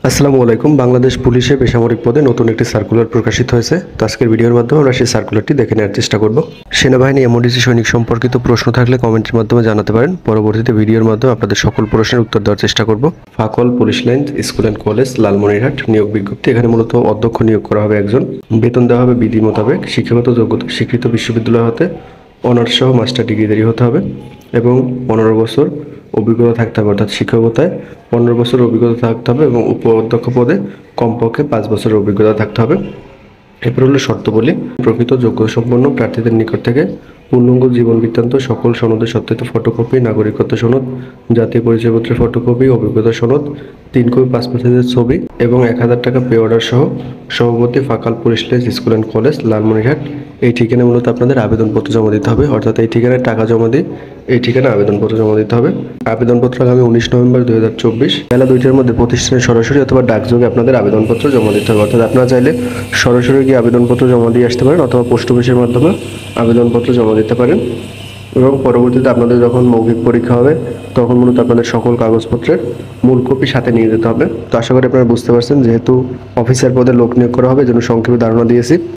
আসসালামু আলাইকুম। বাংলাদেশ পুলিশে বেসামরিক পদে নতুন একটি সার্কুলার প্রকাশিত হয়েছে। তো আজকের ভিডিওর মাধ্যমে আমরা সেই সার্কুলারটি দেখে নেওয়ার চেষ্টা করব। সেনাবাহিনী এমওডিসি সৈনিক সম্পর্কিত প্রশ্ন থাকলে কমেন্টের মাধ্যমে জানাতে পারেন। পরবর্তীতে ভিডিওর মাধ্যমে আপনাদের সকল প্রশ্নের উত্তর দেওয়ার চেষ্টা করব। Fakal police line school and college, Lalmonirhat, নিয়োগ বিজ্ঞপ্তি। এখানে মূলত অধ্যক্ষ নিয়োগ করা হবে একজন। বেতন দেওয়া হবে বিধি মোতাবেক। শিক্ষাগত যোগ্যতা স্বীকৃত বিশ্ববিদ্যালয় হতে অনার্স সহ মাস্টার ডিগ্রিধারী হতে হবে এবং 15 বছর অভিজ্ঞতা থাকতে হবে, অর্থাৎ শিক্ষকতায় 15 বছর অভিজ্ঞতা থাকতে হবে এবং উপ অধ্যক্ষ পদে কমপক্ষে 5 বছরের অভিজ্ঞতা থাকতে হবে। এরপর হলো শর্তাবলী। প্রকৃত যোগ্যতা সম্পন্ন প্রার্থীদের নিকট থেকে পূর্ণাঙ্গ জীবন বৃত্তান্ত, সকল সনদের সত্যায়িত ফটোকপি, নাগরিকত্ব সনদ, জাতীয় পরিচয়পত্রের ফটোকপি, অভিজ্ঞতা সনদ, 3 কপি পাসপোর্ট সাইজের ছবি এবং 1000 টাকা পে অর্ডার সহ সভাপতি Fakal police line school and college, Lalmonirhat. এই ঠিকানায় মূলত আপনাদের আবেদনপত্র জমা দিতে হবে, অর্থাৎ এই ঠিকানায় টাকা জমা দিয়ে এই ঠিকানায় আবেদনপত্র জমা দিতে হবে। আবেদনপত্র আগামী 19 নভেম্বর 2024 বেলা 2টার মধ্যে প্রতিষ্ঠানে সরাসরি অথবা ডাকযোগে আপনাদের আবেদনপত্র জমা দিতে হবে। অর্থাৎ আপনারা চাইলে সরাসরি গিয়ে আবেদনপত্র জমা দিয়ে আসতে পারেন অথবা পোস্ট অফিসের মাধ্যমে আবেদনপত্র জমা দিতে পারেন। এবং পরবর্তীতে আপনাদের যখন মৌখিক পরীক্ষা হবে তখন মূলত আপনাদের সকল কাগজপত্রের মূল কপি সাথে নিয়ে যেতে হবে। তো আশা করি আপনারা বুঝতে পারছেন, যেহেতু অফিসার পদে লোক নিয়োগ করা হবে, যেন সংক্ষেপে ধারণা দিয়েছি।